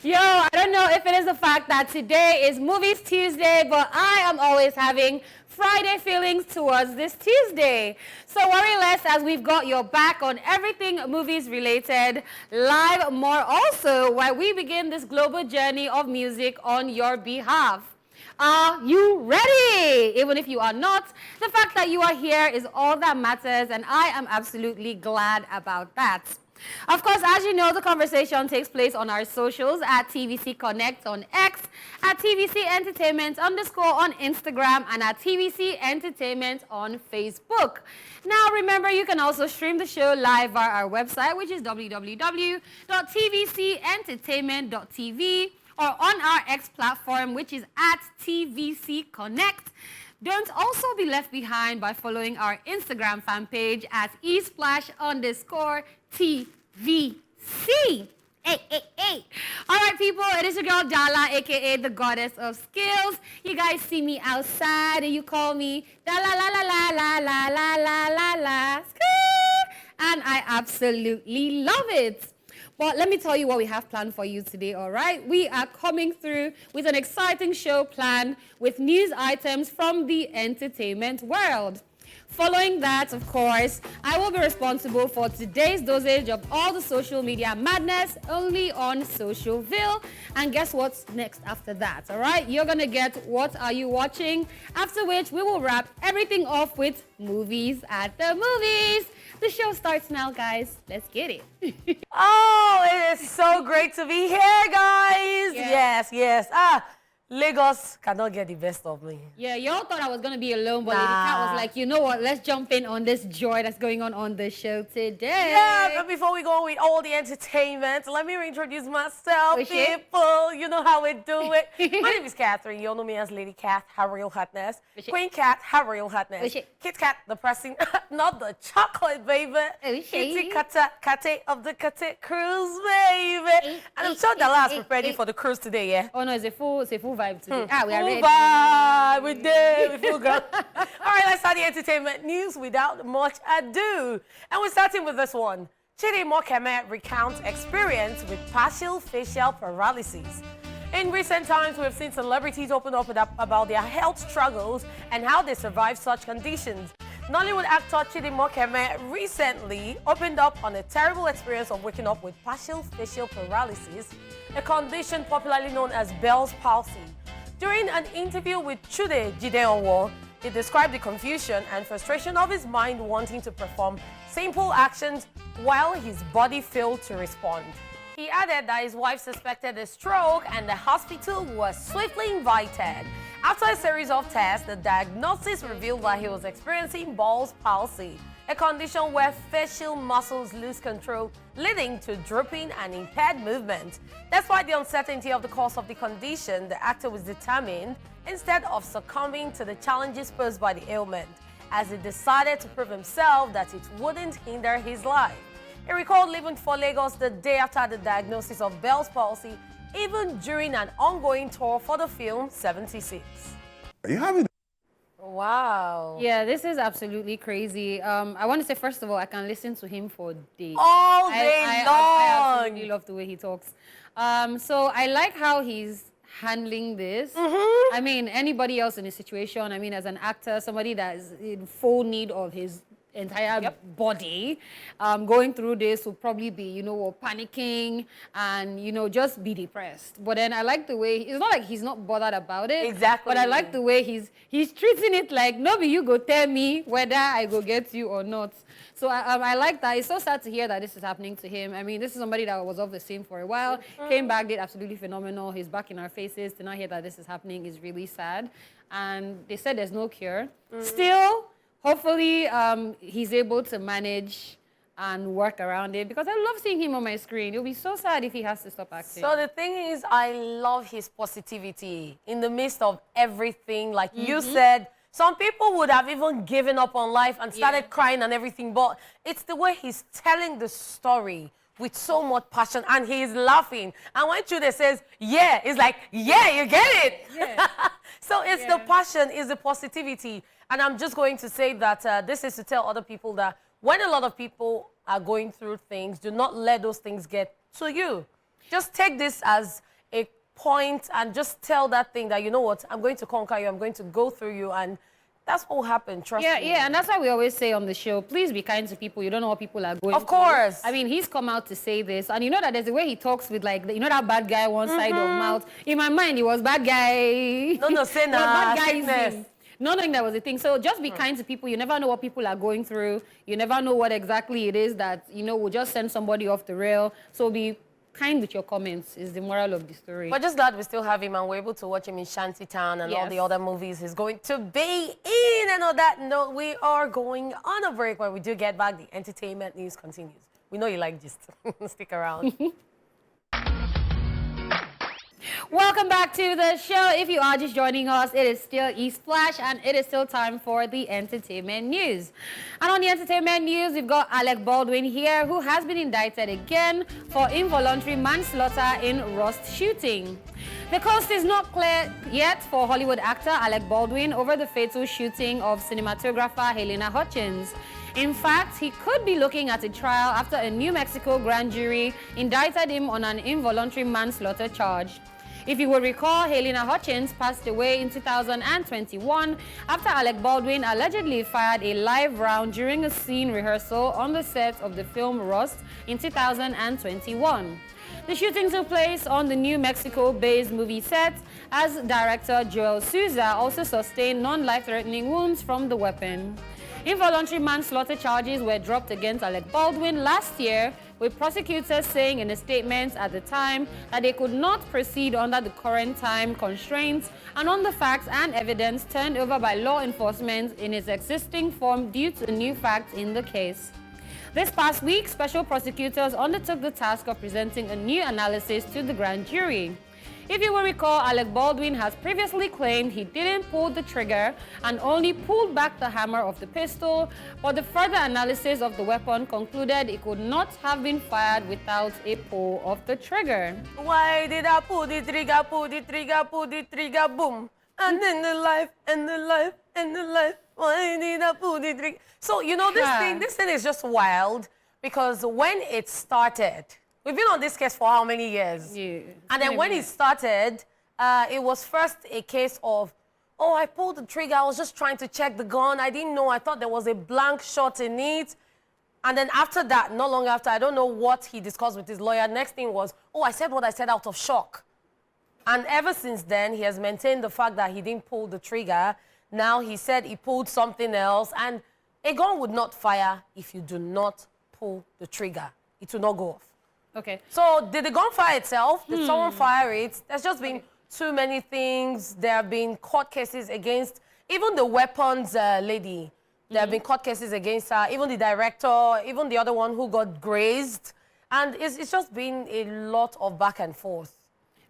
Yo, I don't know if it is the fact that today is Movies Tuesday, but I am always having Friday feelings towards this Tuesday. So worry less as we've got your back on everything movies related, live more also while we begin this global journey of music on your behalf. Are you ready? Even if you are not, the fact that you are here is all that matters, and I am absolutely glad about that. Of course, as you know, the conversation takes place on our socials at TVC Connect on X, at TVC Entertainment _ on Instagram, and at TVC Entertainment on Facebook. Now, remember, you can also stream the show live via our website, which is www.tvcentertainment.tv, or on our X platform, which is at TVC Connect. Don't also be left behind by following our Instagram fan page at Esplash _ TVC. Hey, hey, hey. All right, people, it is your girl Dala, a.k.a. the goddess of skills. You guys see me outside and you call me Dala la la la la la la la la la. And I absolutely love it. But let me tell you what we have planned for you today, all right? We are coming through with an exciting show planned with news items from the entertainment world. Following that, of course, I will be responsible for today's dosage of all the social media madness only on Socialville. And guess what's next after that, all right? You're going to get What Are You Watching? After which, we will wrap everything off with Movies at the Movies. The show starts now, guys. Let's get it. Oh, it is so great to be here, guys. Yeah. Yes. Lagos cannot get the best of me. Yeah, y'all thought I was going to be alone, but Lady Cat was like, you know what, let's jump in on this joy that's going on the show today. Yeah, but before we go with all the entertainment, let me reintroduce myself, people. You know how we do it. My name is Catherine. You all know me as Lady Cat, her real hotness. Queen Cat, her real hotness. Kit Kat, the pressing, not the chocolate, baby. Kitty Kata, Kate of the Kate cruise, baby. And I'm sure the last prepared you for the cruise today, yeah? Oh, no, it's a full vibe today. We are ready. Vibe. We're there. We feel good. All right, let's start the entertainment news without much ado. And we're starting with this one. Chidi Mokeme recounts experience with partial facial paralysis. In recent times, we've seen celebrities open up about their health struggles and how they survive such conditions. Nollywood actor Chidi Mokeme recently opened up on a terrible experience of waking up with partial facial paralysis, a condition popularly known as Bell's palsy. During an interview with Chude Jideonwo, he described the confusion and frustration of his mind wanting to perform simple actions while his body failed to respond. He added that his wife suspected a stroke and the hospital was swiftly invited. After a series of tests, the diagnosis revealed that he was experiencing Bell's palsy, a condition where facial muscles lose control, leading to drooping and impaired movement. Despite the uncertainty of the cause of the condition, the actor was determined, instead of succumbing to the challenges posed by the ailment, as he decided to prove himself that it wouldn't hinder his life. He recalled leaving for Lagos the day after the diagnosis of Bell's palsy, even during an ongoing tour for the film 76. Are you having? Wow. Yeah, this is absolutely crazy. I want to say, first of all, I can listen to him for days. All day long. I absolutely love the way he talks. So I like how he's handling this. I mean, anybody else in a situation, I mean, as an actor, somebody that is in full need of his entire body, going through this will probably be, you know, panicking and, you know, just be depressed. But then I like the way, it's not like he's not bothered about it. Exactly. But I like the way he's treating it like, nobody you go tell me whether I go get you or not. So I like that. It's so sad to hear that this is happening to him. I mean, this is somebody that was off the scene for a while, came back, did absolutely phenomenal. He's back in our faces. To not hear that this is happening is really sad. And they said there's no cure. Still, hopefully, he's able to manage and work around it, because I love seeing him on my screen. It'll be so sad if he has to stop acting. So the thing is, I love his positivity in the midst of everything. Like you said, some people would have even given up on life and started crying and everything, but it's the way he's telling the story with so much passion, and he's laughing. And when Chude says, yeah, it's like, yeah, you get it. Yeah. So it's the passion, it's the positivity. And I'm just going to say that this is to tell other people that when a lot of people are going through things, do not let those things get to you. Just take this as a point and just tell that thing that, you know what, I'm going to conquer you, I'm going to go through you, and that's what will happen, trust me. Yeah, and that's why we always say on the show, please be kind to people. You don't know what people are going Of course. through. I mean, he's come out to say this, and you know that there's a way he talks with, like, you know that bad guy one side of mouth? In my mind, he was bad guy. No, say nah, bad guy sickness. Not knowing that was a thing. So just be kind to people. You never know what people are going through. You never know what exactly it is that, you know, will just send somebody off the rail. So be kind with your comments is the moral of the story. But just glad we still have him and we're able to watch him in Shantytown and all the other movies he's going to be in. And on that note, we are going on a break. When we do get back, the entertainment news continues. We know you like gist. Stick around. Welcome back to the show. If you are just joining us, it is still Esplash, and it is still time for the entertainment news. And on the entertainment news, we've got Alec Baldwin here, who has been indicted again for involuntary manslaughter in Rust shooting. The coast is not clear yet for Hollywood actor Alec Baldwin over the fatal shooting of cinematographer Helena Hutchins. In fact, he could be looking at a trial after a New Mexico grand jury indicted him on an involuntary manslaughter charge. If you will recall, Helena Hutchins passed away in 2021 after Alec Baldwin allegedly fired a live round during a scene rehearsal on the set of the film Rust in 2021. The shooting took place on the New Mexico-based movie set, as director Joel Souza also sustained non-life-threatening wounds from the weapon. Involuntary manslaughter charges were dropped against Alec Baldwin last year, with prosecutors saying in a statement at the time that they could not proceed under the current time constraints and on the facts and evidence turned over by law enforcement in its existing form due to new facts in the case. This past week, special prosecutors undertook the task of presenting a new analysis to the grand jury. If you will recall, Alec Baldwin has previously claimed he didn't pull the trigger and only pulled back the hammer of the pistol, but the further analysis of the weapon concluded it could not have been fired without a pull of the trigger. Why did I pull the trigger, pull the trigger, pull the trigger, boom? And then the life, and the life, and the life. Why did I pull the trigger? So, you know, this thing is just wild, because when it started, we've been on this case for how many years? Yeah. And then when it started, it was first a case of, oh, I pulled the trigger. I was just trying to check the gun. I didn't know. I thought there was a blank shot in it. And then after that, not long after, I don't know what he discussed with his lawyer. Next thing was, oh, I said what I said out of shock. And ever since then, he has maintained the fact that he didn't pull the trigger. Now he said he pulled something else. And a gun would not fire if you do not pull the trigger. It will not go off. Okay. So did the gun fire itself? Did someone fire it? There's just been too many things. There have been court cases against even the weapons lady. There have been court cases against her, even the director, even the other one who got grazed. And it's just been a lot of back and forth.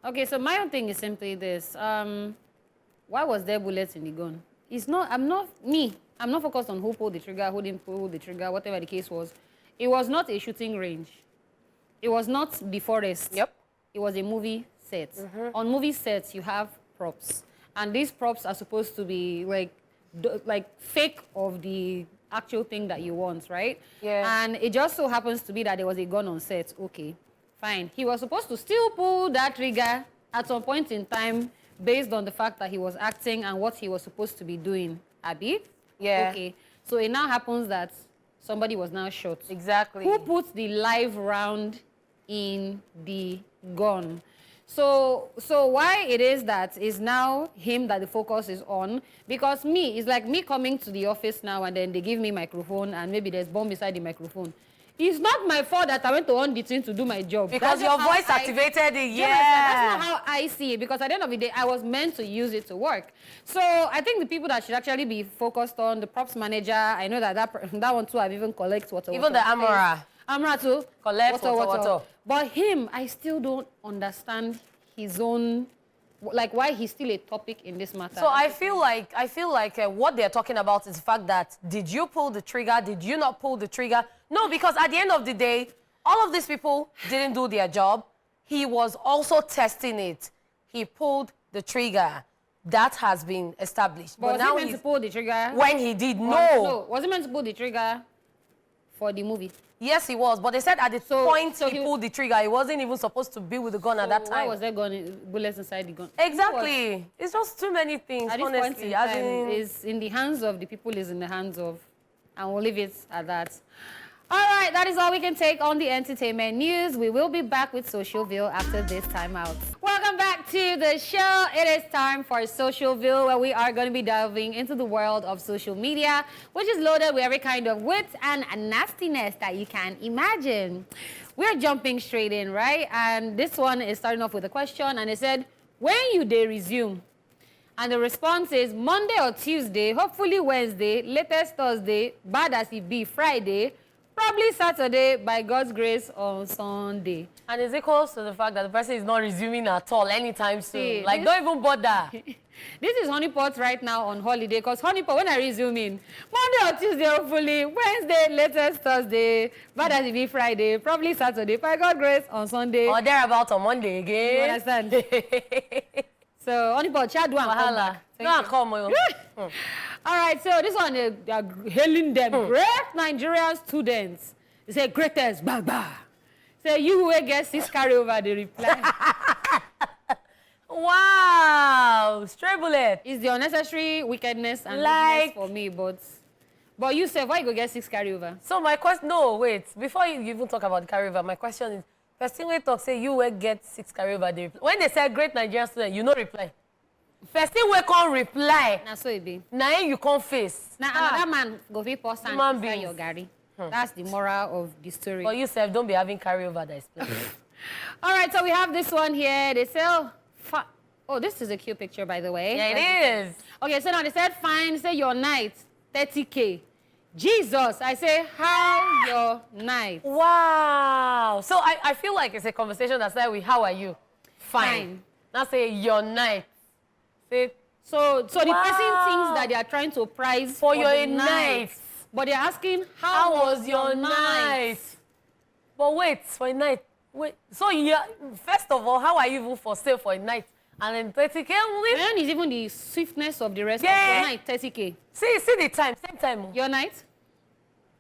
Okay, so my own thing is simply this. Why was there bullets in the gun? It's not, I'm not focused on who pulled the trigger, who didn't pull the trigger, whatever the case was. It was not a shooting range. It was not the forest. Yep. It was a movie set. On movie sets, you have props. And these props are supposed to be like fake of the actual thing that you want, right? Yeah. And it just so happens to be that there was a gun on set. Okay, fine. He was supposed to still pull that trigger at some point in time based on the fact that he was acting and what he was supposed to be doing. Abi? Yeah. Okay. So it now happens that somebody was now shot. Exactly. Who put the live round in the gun? So why it is that is now him that the focus is on? Because it's like me coming to the office now and then they give me microphone and maybe there's bomb beside the microphone. It's not my fault that I went to on the thing to do my job. Because your voice activated it, yeah. That's not how I see it, because at the end of the day, I was meant to use it to work. So I think the people that should actually be focused on, the props manager, I know that one too, I've even collected water. Even the Amara. Amara too. Collect water. But him, I still don't understand his own, like why he's still a topic in this matter. So I feel like what they're talking about is the fact that, did you pull the trigger? Did you not pull the trigger? No, because at the end of the day, all of these people didn't do their job. He was also testing it. He pulled the trigger. That has been established. But was he meant to pull the trigger? When he did, no. No, was he meant to pull the trigger for the movie? Yes, he was. But they said at the point he pulled the trigger, he wasn't even supposed to be with the gun at that time. Why was there bullets inside the gun? Exactly. It's just too many things, at this honestly. Point in time, is in the hands of the people, is in the hands of, and we'll leave it at that. All right, that is all we can take on the entertainment news. We will be back with Socialville after this timeout. Welcome back to the show. It is time for Socialville, where we are going to be delving into the world of social media, which is loaded with every kind of wit and nastiness that you can imagine. We're jumping straight in, right? And this one is starting off with a question, and it said, when you day resume? And the response is Monday or Tuesday, hopefully Wednesday, latest Thursday, bad as it be Friday, probably Saturday, by God's grace, on Sunday. And it's equals to the fact that the person is not resuming at all anytime soon. See, like, don't even bother. This is Honeypot right now on holiday, because Honeypot, when I resume in, Monday or Tuesday, hopefully, Wednesday, latest Thursday, bad as it be Friday, probably Saturday, by God's grace, on Sunday. Or thereabout on Monday again. You understand? So, Honeypot, Chad one come back. All right, so this one, they are hailing them. Great Nigerian students. They say, greatest, bah, bah. Say, you will get 6 carryover, they reply. Wow, stray bullet. It's the unnecessary wickedness and weakness for me, but you say, why you go get 6 carryover? So my question, no, wait. Before you even talk about the carryover, my question is, person will talk, say, you will get 6 carryover, they reply. When they say great Nigerian student, you no reply. Person will can't reply. Now so it be. Now you can't face. Now another man go fit post and inside your Gary. That's the moral of the story. But you self don't be having carryover that is plenty. All right, so we have this one here. They sell. Oh, this is a cute picture, by the way. Yeah, it is. Okay, so now they said, fine, say your night, 30K. Jesus, I say, how your night? Wow. So I feel like it's a conversation that started with, how are you? Fine. Now say, your night. Say, so the person thinks that they are trying to price for your night. But they're asking, how was your night? But wait, for a night. Wait. So, first of all, how are you even for sale for a night? And then 30K? Then is even the swiftness of the rest of your night, 30K. See the time, same time. Your night?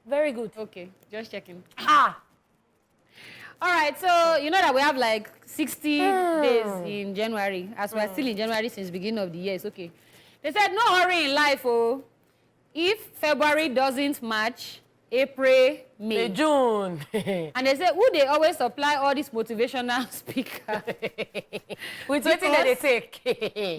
Very good. Okay, just checking. All right, so you know that we have like 60 days in January, as we're still in January since the beginning of the year. It's okay. They said, no hurry in life, oh. If February doesn't match, April, May. June. And they say, who they always supply all these motivational speakers? With what they take.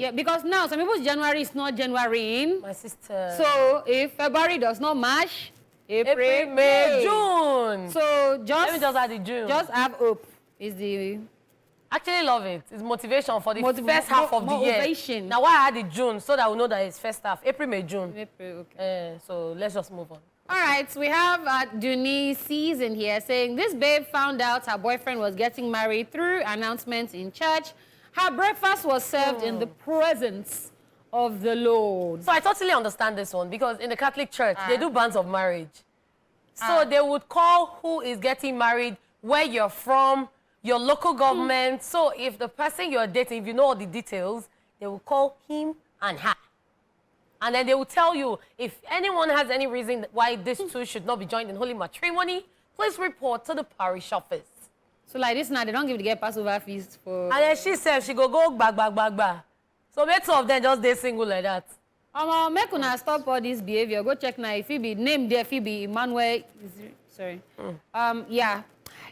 Yeah, because now some people's January is not January in. My sister. So if February does not match, April, May, June. So let me just add the June. Just have hope. Is the actually love it. It's motivation for the first half of the year. Now why I add the June so that we know that it's first half. April, May, June. April, okay. So let's just move on. All right, so we have Duni Season here saying this babe found out her boyfriend was getting married through announcements in church. Her breakfast was served in the presence of the Lord. So I totally understand this one because in the Catholic Church, they do banns of marriage. So they would call who is getting married, where you're from, your local government. So if the person you're dating, if you know all the details, they will call him and her. And then they will tell you, if anyone has any reason why these two should not be joined in holy matrimony, please report to the parish office. So like this now, they don't give the girl Passover feast for... And then she said she go back. So make two of them just stay single like that. Make una stop all this behavior. Go check now. If he be named there, if he be Emmanuel... Sorry. Yeah.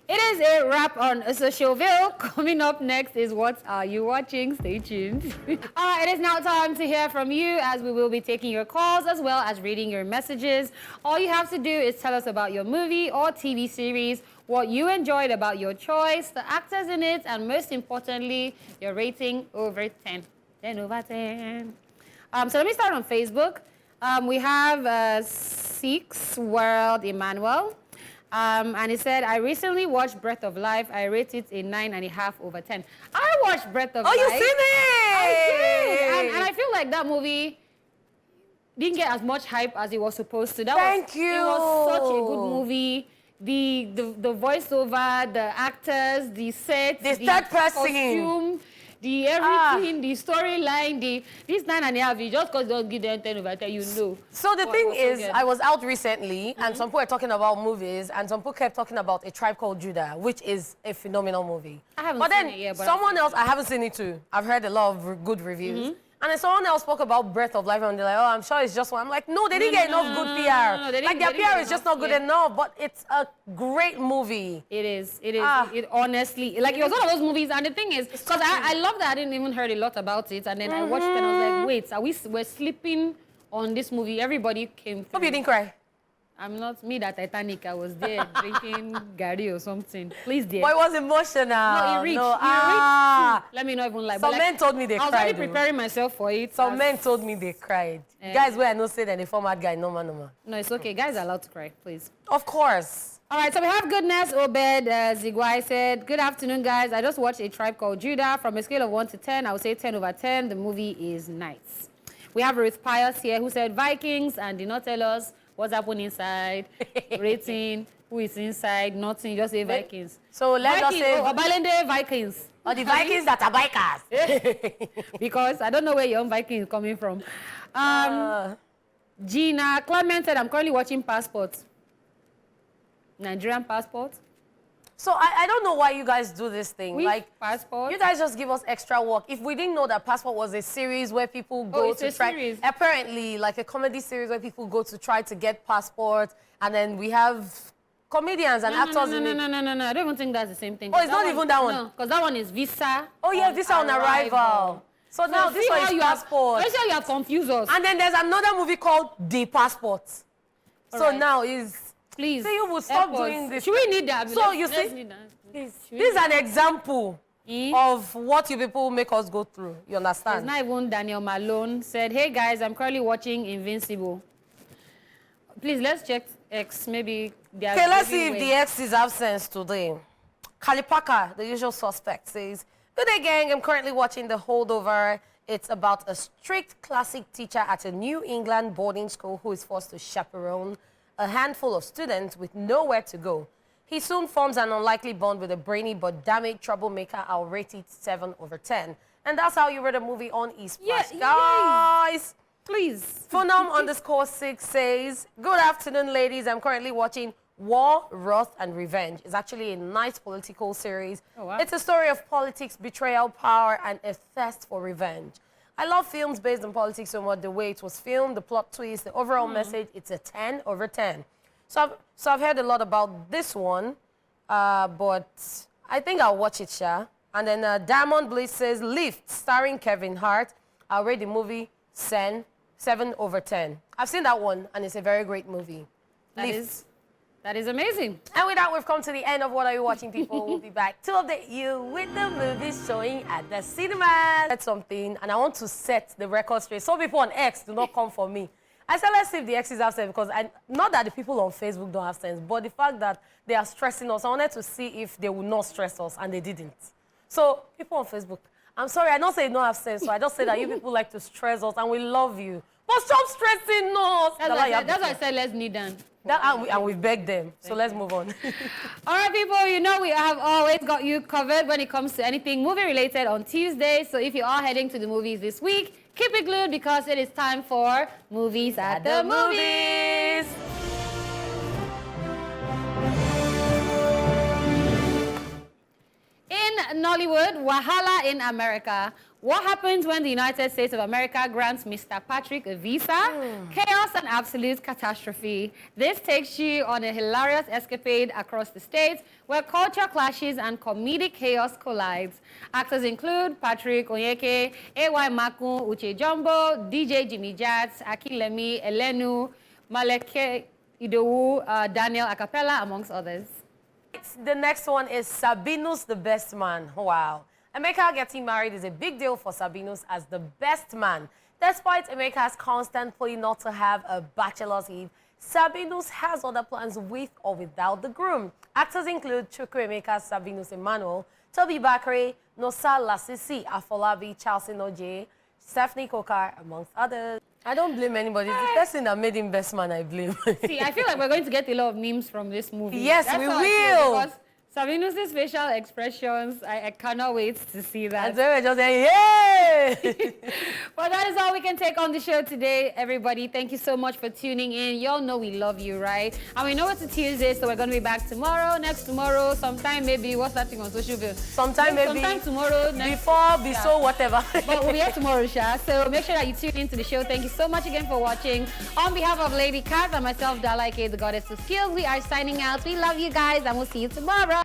It is a wrap on Socialville. Coming up next is What Are You Watching? Stay tuned. All right, it is now time to hear from you as we will be taking your calls as well as reading your messages. All you have to do is tell us about your movie or TV series, what you enjoyed about your choice, the actors in it, and most importantly, your rating over 10. 10 over 10. So let me start on Facebook. We have Six World Emmanuel. And he said, I recently watched Breath of Life. I rate it a 9.5 over 10. I watched Breath of Life. Oh, you seen it? I did. And I feel like that movie didn't get as much hype as it was supposed to. Thank you. It was such a good movie. The voiceover, the actors, the sets, the third person. costume, the everything, the storyline, this 9.5, you just because don't give them 10 over 10, you know. So the thing is, good. I was out recently, and some people were talking about movies, and some people kept talking about A Tribe Called Judah, which is a phenomenal movie. I haven't but seen then it yet, but someone else, I haven't seen it too. I've heard a lot of good reviews. And then someone else spoke about Breath of Life, and they're like, oh, I'm sure it's just one. I'm like, no, they didn't get enough good PR. Like, their PR is just not good enough, but it's a great movie. It is. It is. It honestly, like, it was one of those movies, and the thing is, because I love that I didn't even heard a lot about it, and then I watched it, and I was like, wait, we're sleeping on this movie. Everybody came through. Hope you didn't cry. I'm not me that Titanic. I was there drinking Gary or something. Please, dear. But it was emotional. No, it reached. No, It reached. Let me not even lie. Some men told me they cried. I was already preparing myself for it. Some men told me they cried. Guys, where I know say that the format guy, no man. No, it's okay. Guys are allowed to cry, please. Of course. All right, so we have Goodness Obed Zigwai said, good afternoon, guys. I just watched A Tribe Called Judah. From a scale of 1 to 10, I would say 10 over 10. The movie is nice. We have Ruth Pius here who said Vikings and did not tell us what's happening inside, rating, who is inside, nothing, just say Vikings. So let us say... Obalende Vikings. Or the Vikings that are bikers. Because I don't know where your own Viking is coming from. Gina Clement said, I'm currently watching Passport. Nigerian Passport. So I don't know why you guys do this thing. Which like Passport? You guys just give us extra work. If we didn't know that Passport was a series where people go to try... Series. Apparently, like a comedy series where people go to try to get passports, and then we have comedians and actors in it. No. I don't even think that's the same thing. Oh, it's not even that one? No, because that one is Visa. Oh, yeah, Visa on Arrival. So now this one is Passport. Let's say you have confused us. And then there's another movie called The Passport. So now is... Please. So you will stop doing this. Should we need that? So you see, this is an example of what you people make us go through. You understand? It's not even Daniel Malone said, hey guys, I'm currently watching Invincible. Please, let's check X. Maybe they are... Okay, let's see if the X is absent today. Kalipaka, the usual suspect, says, good day, gang. I'm currently watching The Holdover. It's about a strict classic teacher at a New England boarding school who is forced to chaperone a handful of students with nowhere to go. He soon forms an unlikely bond with a brainy but damaged troublemaker. I'll rate it 7 over 10. And that's how you read a movie on Esplash. Guys, please. Funam_6 says, good afternoon, ladies. I'm currently watching War, Wrath, and Revenge. It's actually a nice political series. Oh, wow. It's a story of politics, betrayal, power, and a thirst for revenge. I love films based on politics so much, the way it was filmed, the plot twist, the overall message, it's a 10 over 10. So I've heard a lot about this one, but I think I'll watch it, Sha. And then Diamond Bliss says, Lift, starring Kevin Hart. I'll rate the movie 7 over 10. I've seen that one, and it's a very great movie. That is amazing. And with that, we've come to the end of What Are You Watching, people. We'll be back to update you with the movies showing at the cinemas. I said something, and I want to set the record straight. Some people on X do not come for me. I said, let's see if the X's have sense, because not that the people on Facebook don't have sense, but the fact that they are stressing us, I wanted to see if they would not stress us, and they didn't. So, people on Facebook, I'm sorry, I don't say you don't have sense, so I just say that you people like to stress us, and we love you. But stop stressing us. That's why I said let's kneel down. And we begged them. So let's move on. All right, people, you know we have always got you covered when it comes to anything movie-related on Tuesday. So if you are heading to the movies this week, keep it glued because it is time for Movies at the Movies. In Nollywood, Wahala in America. What happens when the United States of America grants Mr. Patrick a visa? Chaos and absolute catastrophe. This takes you on a hilarious escapade across the states where culture clashes and comedic chaos collides. Actors include Patrick Onyeke, A.Y. Makun, Uche Jumbo, DJ Jimmy Jats, Akilemi, Elenu, Maleke Idowu, Daniel Acapella, amongst others. The next one is Sabinus the Best Man. Wow. Emeka getting married is a big deal for Sabinus as the best man. Despite Emeka's constant plea not to have a bachelor's eve, Sabinus has other plans with or without the groom. Actors include Chukwuemeka Sabinus Emmanuel, Toby Bakre, Nosa Lasisi Afolabi, Charles Inoje, Stephanie Kokar, amongst others. I don't blame anybody. It's the person that made him best man I blame. See, I feel like we're going to get a lot of memes from this movie. Yes, we will. Because Sabinus' facial expressions, I cannot wait to see that. And so we're just saying, yay! Well, that is all we can take on the show today, everybody. Thank you so much for tuning in. Y'all know we love you, right? And we know it's a Tuesday, so we're going to be back tomorrow, next tomorrow, sometime maybe. What's that thing on social media? Sometime tomorrow. Before, whatever. But we'll be here tomorrow, Sha. So make sure that you tune into the show. Thank you so much again for watching. On behalf of Lady Kat and myself, Dala, aka the Goddess of Skills, we are signing out. We love you guys, and we'll see you tomorrow.